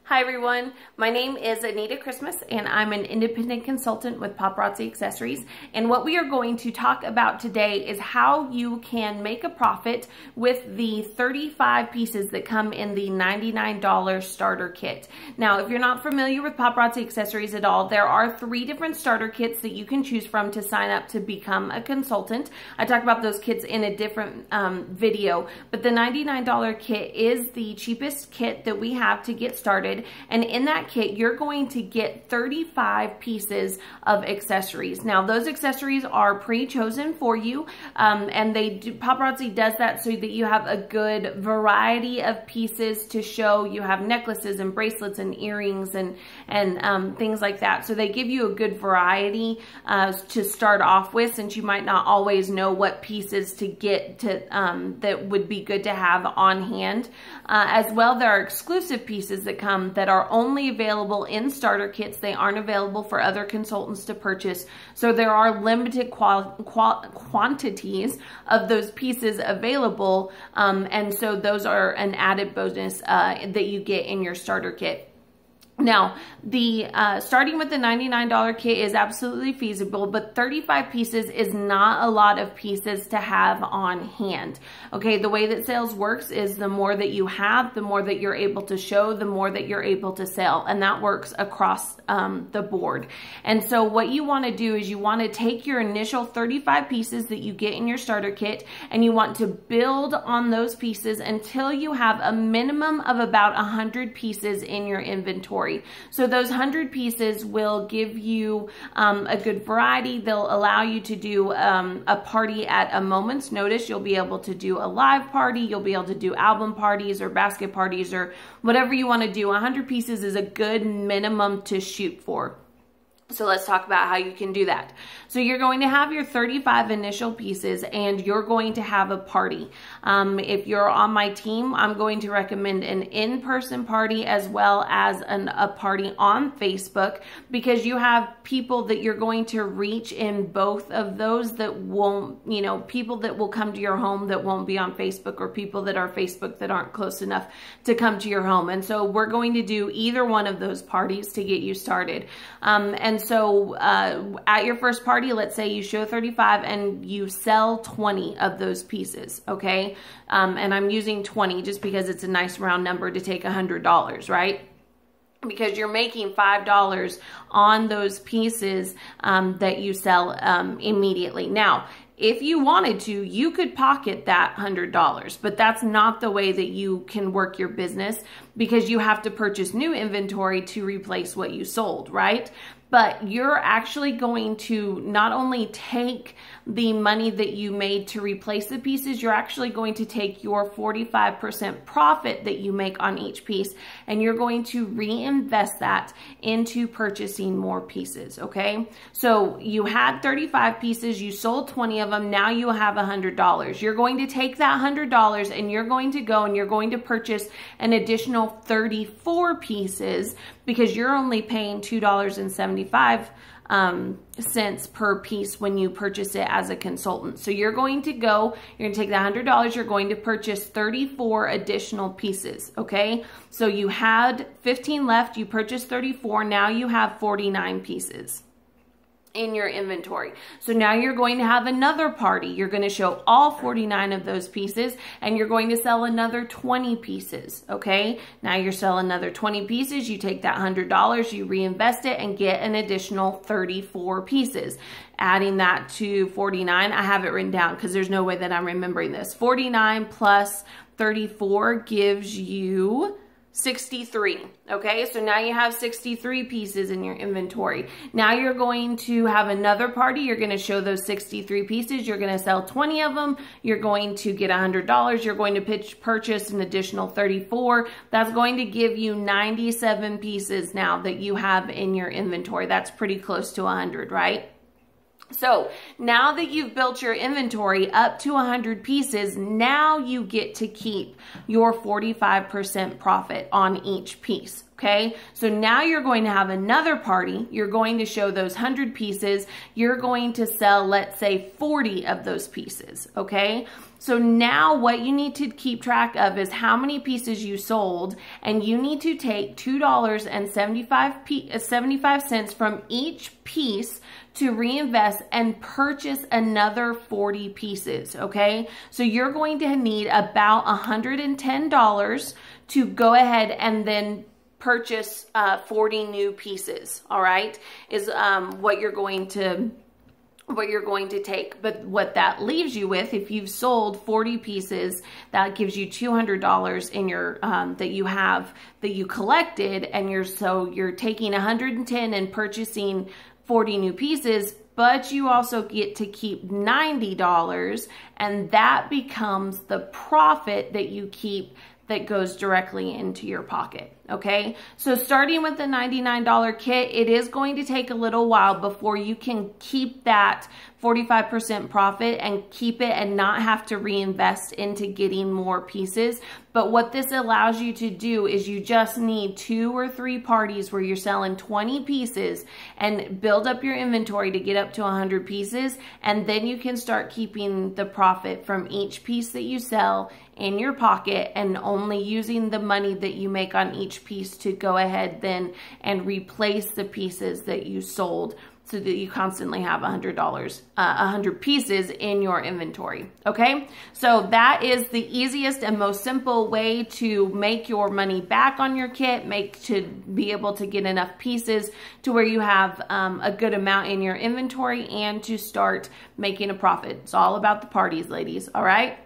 Hi everyone, my name is Anita Christmas and I'm an independent consultant with Paparazzi Accessories, and what we are going to talk about today is how you can make a profit with the 35 pieces that come in the $99 starter kit. Now, if you're not familiar with Paparazzi Accessories at all, there are 3 different starter kits that you can choose from to sign up to become a consultant. I talk about those kits in a different video, but the $99 kit is the cheapest kit that we have to get started. And in that kit, you're going to get 35 pieces of accessories. Now, those accessories are pre-chosen for you, and Paparazzi does that so that you have a good variety of pieces to show. You have necklaces and bracelets and earrings and things like that. So they give you a good variety to start off with, since you might not always know what pieces to get to that would be good to have on hand. As well, there are exclusive pieces that come that are only available in starter kits. They aren't available for other consultants to purchase. So there are limited quantities of those pieces available. And so those are an added bonus that you get in your starter kit. Now, starting with the $99 kit is absolutely feasible, but 35 pieces is not a lot of pieces to have on hand. Okay, the way that sales works is the more that you have, the more that you're able to show, the more that you're able to sell, and that works across the board. And so what you want to do is you want to take your initial 35 pieces that you get in your starter kit, and you want to build on those pieces until you have a minimum of about 100 pieces in your inventory. So those 100 pieces will give you a good variety. They'll allow you to do a party at a moment's notice. You'll be able to do a live party. You'll be able to do album parties or basket parties or whatever you want to do. 100 pieces is a good minimum to shoot for. So let's talk about how you can do that. So you're going to have your 35 initial pieces and you're going to have a party. If you're on my team, I'm going to recommend an in-person party as well as a party on Facebook, because you have people that you're going to reach in both of those that won't, people that will come to your home that won't be on Facebook, or people that are Facebook that aren't close enough to come to your home. And so we're going to do either one of those parties to get you started. And so at your first party, let's say you show 35 and you sell 20 of those pieces, okay? And I'm using 20 just because it's a nice round number to take $100, right? Because you're making $5 on those pieces that you sell immediately. Now, if you wanted to, you could pocket that $100, but that's not the way that you can work your business, because you have to purchase new inventory to replace what you sold, right? But you're actually going to not only take the money that you made to replace the pieces, you're actually going to take your 45% profit that you make on each piece, and you're going to reinvest that into purchasing more pieces, okay? So you had 35 pieces, you sold 20 of them, now you have $100. You're going to take that $100 and you're going to go and you're going to purchase an additional 34 pieces, because you're only paying $2.75 cents per piece when you purchase it as a consultant. So you're going to go, you're going to take the $100, you're going to purchase 34 additional pieces, okay? So you had 15 left, you purchased 34, now you have 49 pieces in your inventory. So now you're going to have another party. You're going to show all 49 of those pieces, and you're going to sell another 20 pieces, okay? Now you're selling another 20 pieces. You take that $100, you reinvest it, and get an additional 34 pieces. Adding that to 49, I have it written down because there's no way that I'm remembering this. 49 plus 34 gives you 63, okay? So now you have 63 pieces in your inventory. Now you're going to have another party. You're going to show those 63 pieces. You're going to sell 20 of them. You're going to get $100. You're going to purchase an additional 34. That's going to give you 97 pieces now that you have in your inventory. That's pretty close to 100, right? So now that you've built your inventory up to 100 pieces, now you get to keep your 45% profit on each piece. Okay, so now you're going to have another party. You're going to show those 100 pieces. You're going to sell, let's say, 40 of those pieces. Okay, so now what you need to keep track of is how many pieces you sold, and you need to take $2.75 from each piece to reinvest and purchase another 40 pieces. Okay, so you're going to need about $110 to go ahead and then purchase 40 new pieces. All right, is what you're going to take. But what that leaves you with, if you've sold 40 pieces, that gives you $200 in your that you collected, and you're taking 110 and purchasing 40 new pieces, but you also get to keep $90, and that becomes the profit that you keep that goes directly into your pocket. Okay, so starting with the $99 kit, it is going to take a little while before you can keep that 45% profit and keep it and not have to reinvest into getting more pieces. But what this allows you to do is you just need 2 or 3 parties where you're selling 20 pieces and build up your inventory to get up to 100 pieces, and then you can start keeping the profit from each piece that you sell in your pocket and only using the money that you make on each piece to go ahead then and replace the pieces that you sold, so that you constantly have $100 pieces in your inventory. Okay, so that is the easiest and most simple way to make your money back on your kit, to be able to get enough pieces to where you have a good amount in your inventory and to start making a profit. It's all about the parties, ladies. All right.